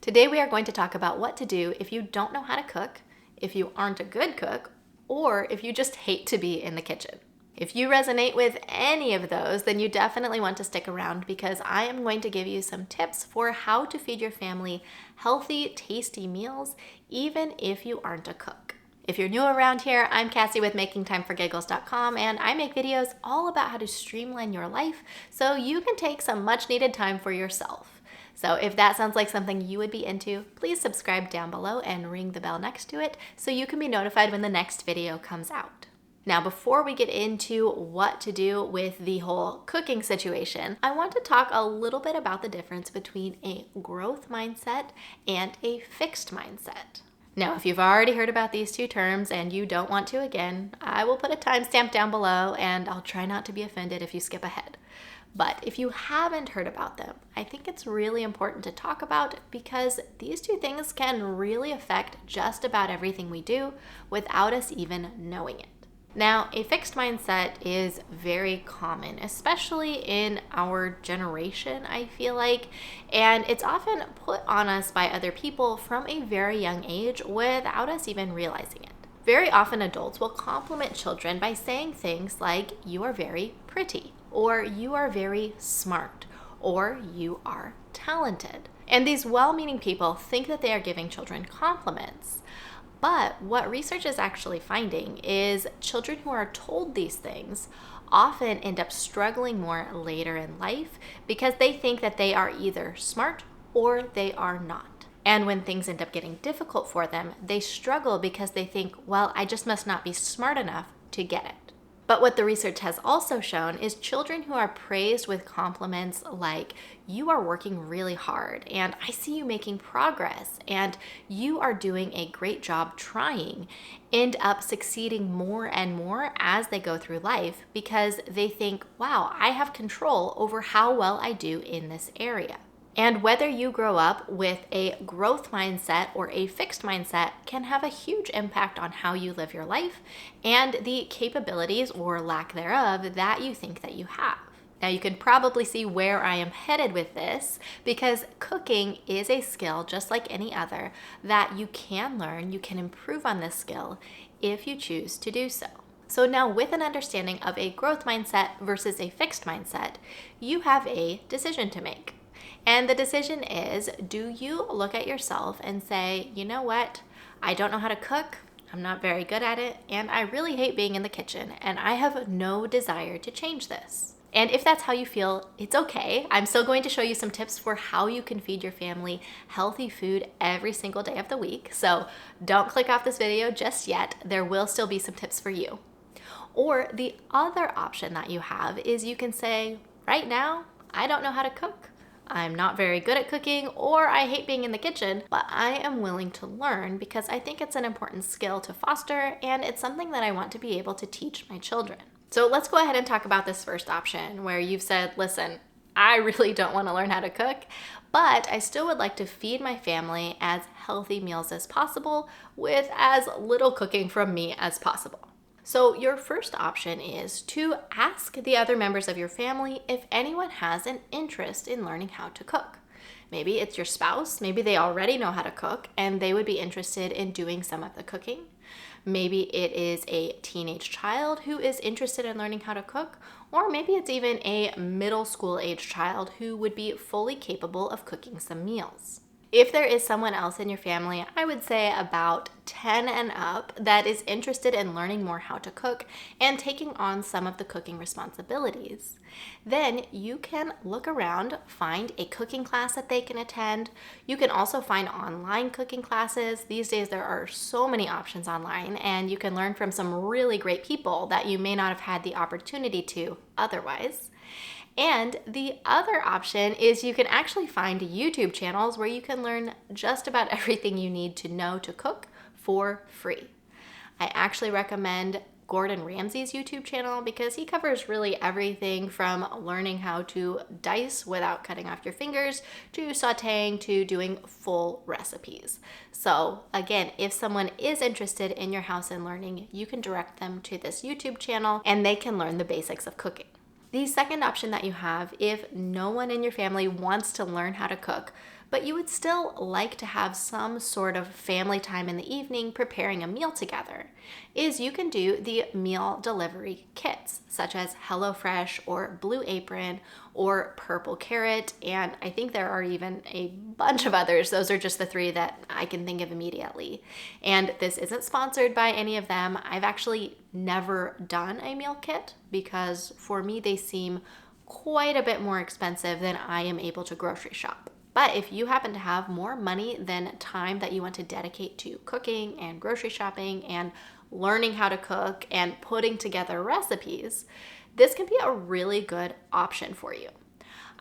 Today we are going to talk about what to do if you don't know how to cook, if you aren't a good cook, or if you just hate to be in the kitchen. If you resonate with any of those, then you definitely want to stick around because I am going to give you some tips for how to feed your family healthy, tasty meals, even if you aren't a cook. If you're new around here, I'm Kassy with MakingTimeForGiggles.com, and I make videos all about how to streamline your life so you can take some much needed time for yourself. So if that sounds like something you would be into, please subscribe down below and ring the bell next to it so you can be notified when the next video comes out. Now, before we get into what to do with the whole cooking situation, I want to talk a little bit about the difference between a growth mindset and a fixed mindset. Now, if you've already heard about these two terms and you don't want to again, I will put a timestamp down below and I'll try not to be offended if you skip ahead. But if you haven't heard about them, I think it's really important to talk about because these two things can really affect just about everything we do without us even knowing it. Now, a fixed mindset is very common, especially in our generation, I feel like, and it's often put on us by other people from a very young age without us even realizing it. Very often adults will compliment children by saying things like, "You are very pretty," or "You are very smart," or "You are talented." And these well-meaning people think that they are giving children compliments. But what research is actually finding is children who are told these things often end up struggling more later in life because they think that they are either smart or they are not. And when things end up getting difficult for them, they struggle because they think, well, I just must not be smart enough to get it. But what the research has also shown is children who are praised with compliments like, "You are working really hard," and "I see you making progress," and "You are doing a great job trying," end up succeeding more and more as they go through life because they think, wow, I have control over how well I do in this area. And whether you grow up with a growth mindset or a fixed mindset can have a huge impact on how you live your life and the capabilities or lack thereof that you think that you have. Now, you can probably see where I am headed with this because cooking is a skill just like any other that you can learn. You can improve on this skill if you choose to do so. So now, with an understanding of a growth mindset versus a fixed mindset, you have a decision to make. And the decision is, do you look at yourself and say, you know what, I don't know how to cook, I'm not very good at it, and I really hate being in the kitchen, and I have no desire to change this. And if that's how you feel, it's okay. I'm still going to show you some tips for how you can feed your family healthy food every single day of the week. So don't click off this video just yet. There will still be some tips for you. Or the other option that you have is you can say, right now, I don't know how to cook. I'm not very good at cooking, or I hate being in the kitchen, but I am willing to learn because I think it's an important skill to foster and it's something that I want to be able to teach my children. So let's go ahead and talk about this first option where you've said, listen, I really don't want to learn how to cook, but I still would like to feed my family as healthy meals as possible with as little cooking from me as possible. So your first option is to ask the other members of your family if anyone has an interest in learning how to cook. Maybe it's your spouse, maybe they already know how to cook and they would be interested in doing some of the cooking. Maybe it is a teenage child who is interested in learning how to cook, or maybe it's even a middle school age child who would be fully capable of cooking some meals. If there is someone else in your family, I would say about 10 and up, that is interested in learning more how to cook and taking on some of the cooking responsibilities, then you can look around, find a cooking class that they can attend. You can also find online cooking classes. These days there are so many options online and you can learn from some really great people that you may not have had the opportunity to otherwise. And the other option is you can actually find YouTube channels where you can learn just about everything you need to know to cook for free. I actually recommend Gordon Ramsay's YouTube channel because he covers really everything from learning how to dice without cutting off your fingers to sauteing to doing full recipes. So again, if someone is interested in your house and learning, you can direct them to this YouTube channel and they can learn the basics of cooking. The second option that you have, if no one in your family wants to learn how to cook, but you would still like to have some sort of family time in the evening preparing a meal together, is you can do the meal delivery kits, such as HelloFresh or Blue Apron or Purple Carrot, and I think there are even a bunch of others. Those are just the three that I can think of immediately. And this isn't sponsored by any of them. I've actually never done a meal kit because for me they seem quite a bit more expensive than I am able to grocery shop. But if you happen to have more money than time that you want to dedicate to cooking and grocery shopping and learning how to cook and putting together recipes, this can be a really good option for you.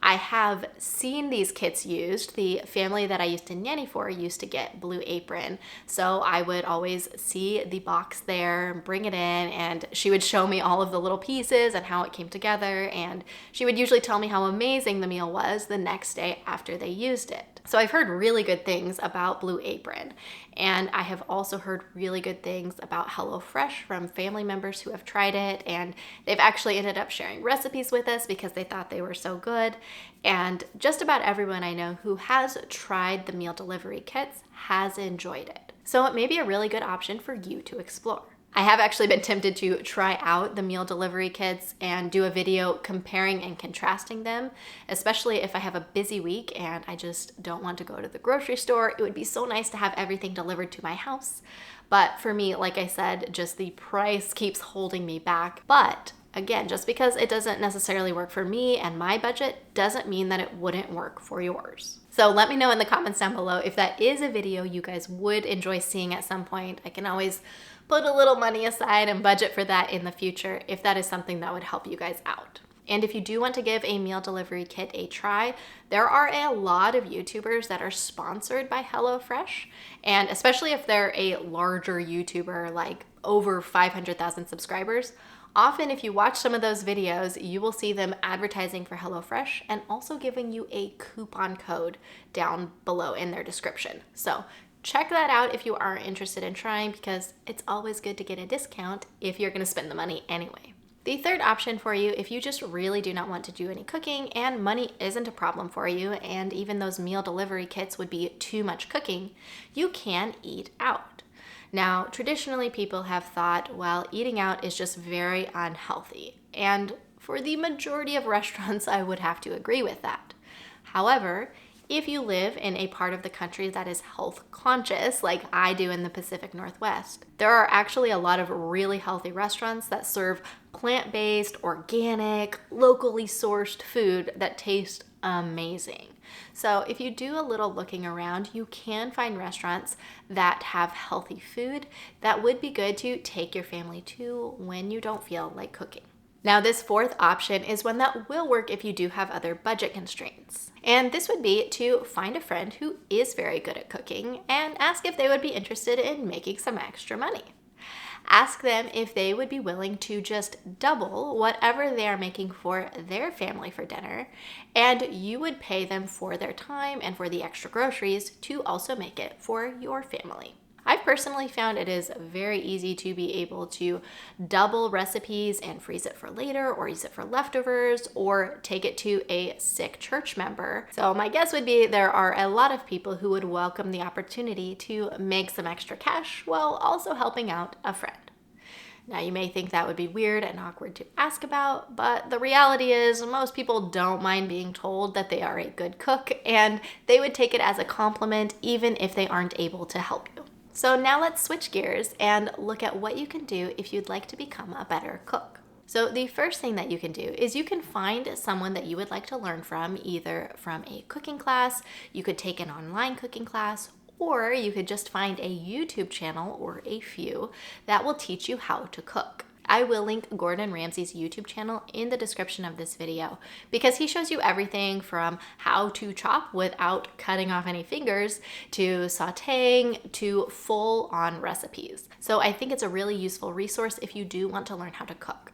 I have seen these kits used. The family that I used to nanny for used to get Blue Apron. So I would always see the box there, bring it in, and she would show me all of the little pieces and how it came together. And she would usually tell me how amazing the meal was the next day after they used it. So I've heard really good things about Blue Apron. And I have also heard really good things about HelloFresh from family members who have tried it. And they've actually ended up sharing recipes with us because they thought they were so good. And just about everyone I know who has tried the meal delivery kits has enjoyed it. So it may be a really good option for you to explore. I have actually been tempted to try out the meal delivery kits and do a video comparing and contrasting them, especially if I have a busy week and I just don't want to go to the grocery store. It would be so nice to have everything delivered to my house. But for me, like I said, just the price keeps holding me back. But again, just because it doesn't necessarily work for me and my budget doesn't mean that it wouldn't work for yours. So let me know in the comments down below if that is a video you guys would enjoy seeing at some point. I can always put a little money aside and budget for that in the future if that is something that would help you guys out. And if you do want to give a meal delivery kit a try, there are a lot of YouTubers that are sponsored by HelloFresh. And especially if they're a larger YouTuber, like over 500,000 subscribers, often if you watch some of those videos, you will see them advertising for HelloFresh and also giving you a coupon code down below in their description. So check that out if you are interested in trying, because it's always good to get a discount if you're going to spend the money anyway. The third option for you, if you just really do not want to do any cooking and money isn't a problem for you, and even those meal delivery kits would be too much cooking, you can eat out. Now, traditionally people have thought, well, eating out is just very unhealthy. And for the majority of restaurants, I would have to agree with that. However, if you live in a part of the country that is health conscious, like I do in the Pacific Northwest, there are actually a lot of really healthy restaurants that serve plant-based, organic, locally sourced food that taste amazing. So if you do a little looking around, you can find restaurants that have healthy food that would be good to take your family to when you don't feel like cooking. Now, this fourth option is one that will work if you do have other budget constraints. And this would be to find a friend who is very good at cooking and ask if they would be interested in making some extra money. Ask them if they would be willing to just double whatever they are making for their family for dinner, and you would pay them for their time and for the extra groceries to also make it for your family. I've personally found it is very easy to be able to double recipes and freeze it for later, or use it for leftovers, or take it to a sick church member. So my guess would be there are a lot of people who would welcome the opportunity to make some extra cash while also helping out a friend. Now, you may think that would be weird and awkward to ask about, but the reality is most people don't mind being told that they are a good cook, and they would take it as a compliment even if they aren't able to help you. So now let's switch gears and look at what you can do if you'd like to become a better cook. So the first thing that you can do is you can find someone that you would like to learn from, either from a cooking class, you could take an online cooking class, or you could just find a YouTube channel or a few that will teach you how to cook. I will link Gordon Ramsay's YouTube channel in the description of this video because he shows you everything from how to chop without cutting off any fingers to sauteing to full-on recipes. So I think it's a really useful resource if you do want to learn how to cook.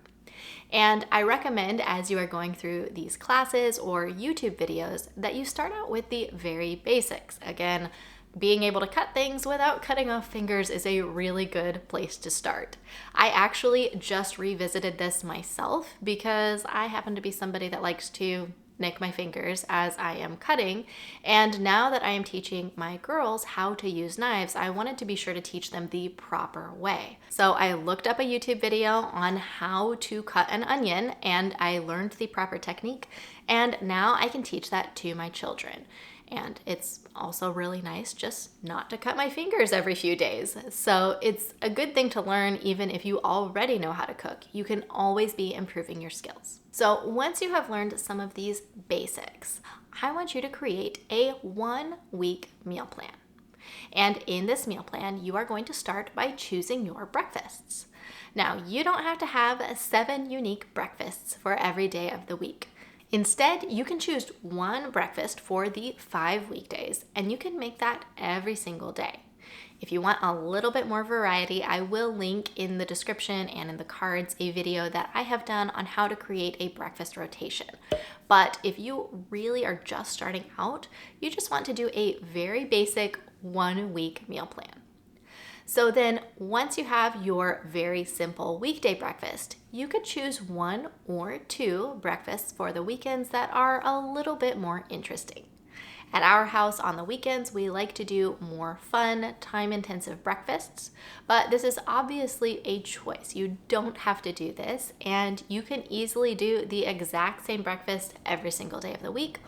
And I recommend, as you are going through these classes or YouTube videos, that you start out with the very basics. Again, being able to cut things without cutting off fingers is a really good place to start. I actually just revisited this myself because I happen to be somebody that likes to nick my fingers as I am cutting. And now that I am teaching my girls how to use knives, I wanted to be sure to teach them the proper way. So I looked up a YouTube video on how to cut an onion and I learned the proper technique. And now I can teach that to my children. And it's also really nice just not to cut my fingers every few days. So it's a good thing to learn even if you already know how to cook. You can always be improving your skills. So once you have learned some of these basics, I want you to create a 1-week meal plan. And in this meal plan, you are going to start by choosing your breakfasts. Now, you don't have to have 7 unique breakfasts for every day of the week. Instead, you can choose one breakfast for the 5 weekdays, and you can make that every single day. If you want a little bit more variety, I will link in the description and in the cards a video that I have done on how to create a breakfast rotation. But if you really are just starting out, you just want to do a very basic 1-week meal plan. So then once you have your very simple weekday breakfast, you could choose 1 or 2 breakfasts for the weekends that are a little bit more interesting. At our house on the weekends, we like to do more fun, time-intensive breakfasts, but this is obviously a choice. You don't have to do this, and you can easily do the exact same breakfast every single day of the week,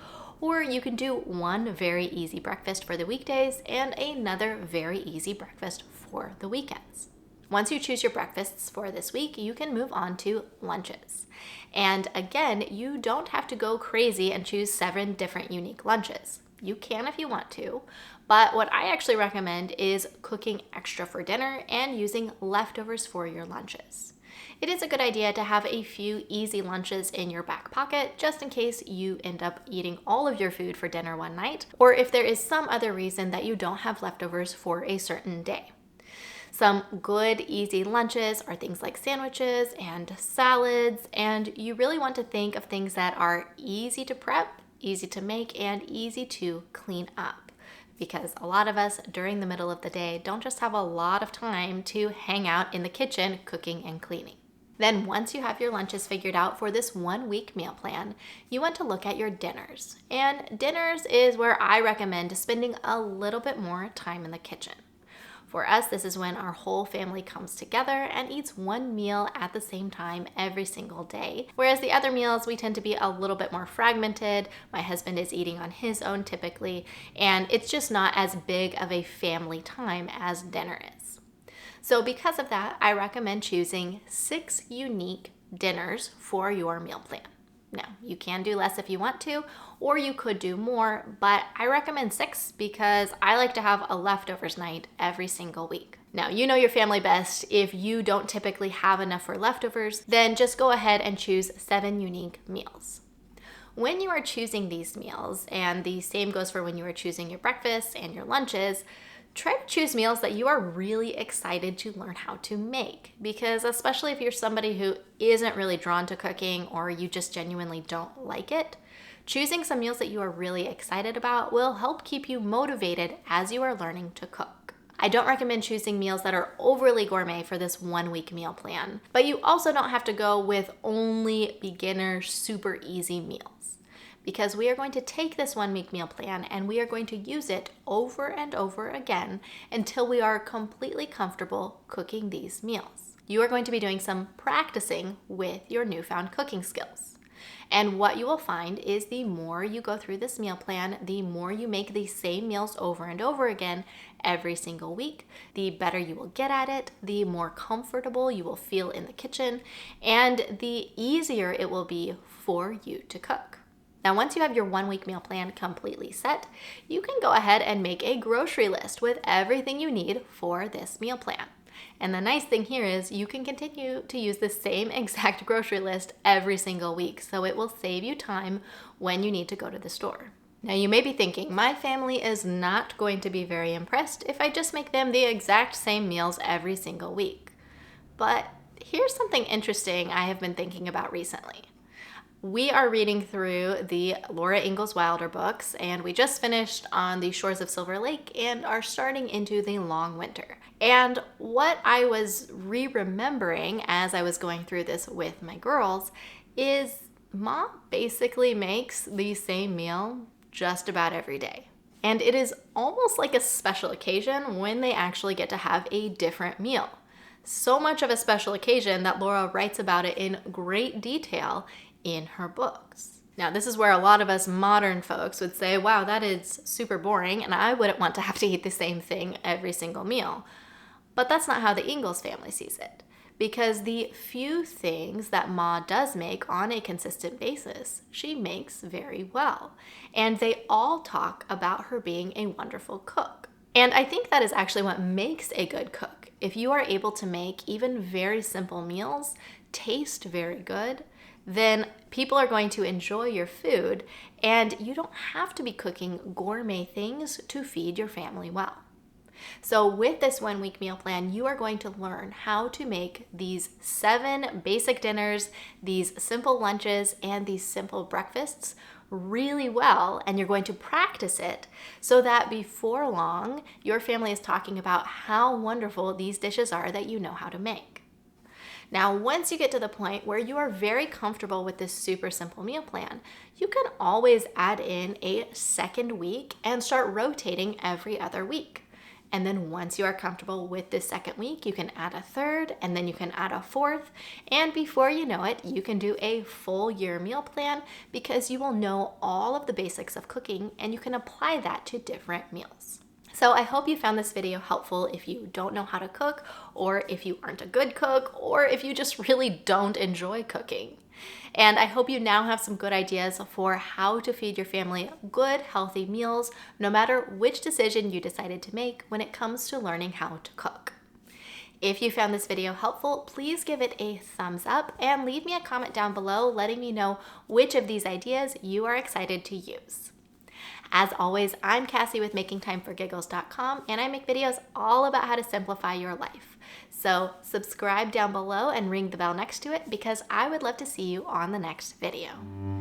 or you can do one very easy breakfast for the weekdays and another very easy breakfast for the weekends. Once you choose your breakfasts for this week, you can move on to lunches. And again, you don't have to go crazy and choose 7 different unique lunches. You can if you want to, but what I actually recommend is cooking extra for dinner and using leftovers for your lunches. It is a good idea to have a few easy lunches in your back pocket just in case you end up eating all of your food for dinner one night, or if there is some other reason that you don't have leftovers for a certain day. Some good, easy lunches are things like sandwiches and salads, and you really want to think of things that are easy to prep, easy to make, and easy to clean up. Because a lot of us during the middle of the day don't just have a lot of time to hang out in the kitchen cooking and cleaning. Then once you have your lunches figured out for this 1-week meal plan, you want to look at your dinners. And dinners is where I recommend spending a little bit more time in the kitchen. For us, this is when our whole family comes together and eats one meal at the same time every single day. Whereas the other meals, we tend to be a little bit more fragmented. My husband is eating on his own typically, and it's just not as big of a family time as dinner is. So because of that, I recommend choosing 6 unique dinners for your meal plan. Now, you can do less if you want to, or you could do more, but I recommend 6 because I like to have a leftovers night every single week. Now, you know your family best. If you don't typically have enough for leftovers, then just go ahead and choose 7 unique meals. When you are choosing these meals, and the same goes for when you are choosing your breakfasts and your lunches, try to choose meals that you are really excited to learn how to make, because especially if you're somebody who isn't really drawn to cooking or you just genuinely don't like it, choosing some meals that you are really excited about will help keep you motivated as you are learning to cook. I don't recommend choosing meals that are overly gourmet for this 1-week meal plan, but you also don't have to go with only beginner, super easy meals. Because we are going to take this 1-week meal plan and we are going to use it over and over again until we are completely comfortable cooking these meals. You are going to be doing some practicing with your newfound cooking skills. And what you will find is the more you go through this meal plan, the more you make the same meals over and over again every single week, the better you will get at it, the more comfortable you will feel in the kitchen, and the easier it will be for you to cook. Now, once you have your 1-week meal plan completely set, you can go ahead and make a grocery list with everything you need for this meal plan. And the nice thing here is you can continue to use the same exact grocery list every single week, so it will save you time when you need to go to the store. Now, you may be thinking, my family is not going to be very impressed if I just make them the exact same meals every single week. But here's something interesting I have been thinking about recently. We are reading through the Laura Ingalls Wilder books, and we just finished On the Shores of Silver Lake and are starting into the long winter. And what I was remembering as I was going through this with my girls is Mom basically makes the same meal just about every day. And it is almost like a special occasion when they actually get to have a different meal. So much of a special occasion that Laura writes about it in great detail in her books. Now, this is where a lot of us modern folks would say, wow, that is super boring, and I wouldn't want to have to eat the same thing every single meal. But that's not how the Ingalls family sees it, because the few things that Ma does make on a consistent basis, she makes very well. And they all talk about her being a wonderful cook. And I think that is actually what makes a good cook. If you are able to make even very simple meals taste very good, then people are going to enjoy your food, and you don't have to be cooking gourmet things to feed your family well. So with this 1 week meal plan, you are going to learn how to make these 7 basic dinners, these simple lunches, and these simple breakfasts really well, and you're going to practice it so that before long, your family is talking about how wonderful these dishes are that you know how to make. Now, once you get to the point where you are very comfortable with this super simple meal plan, you can always add in a second week and start rotating every other week. And then once you are comfortable with this second week, you can add a third, and then you can add a fourth. And before you know it, you can do a full year meal plan because you will know all of the basics of cooking and you can apply that to different meals. So I hope you found this video helpful if you don't know how to cook, or if you aren't a good cook, or if you just really don't enjoy cooking. And I hope you now have some good ideas for how to feed your family good, healthy meals, no matter which decision you decided to make when it comes to learning how to cook. If you found this video helpful, please give it a thumbs up and leave me a comment down below letting me know which of these ideas you are excited to use. As always, I'm Kassy with MakingTimeForGiggles.com, and I make videos all about how to simplify your life. So subscribe down below and ring the bell next to it because I would love to see you on the next video.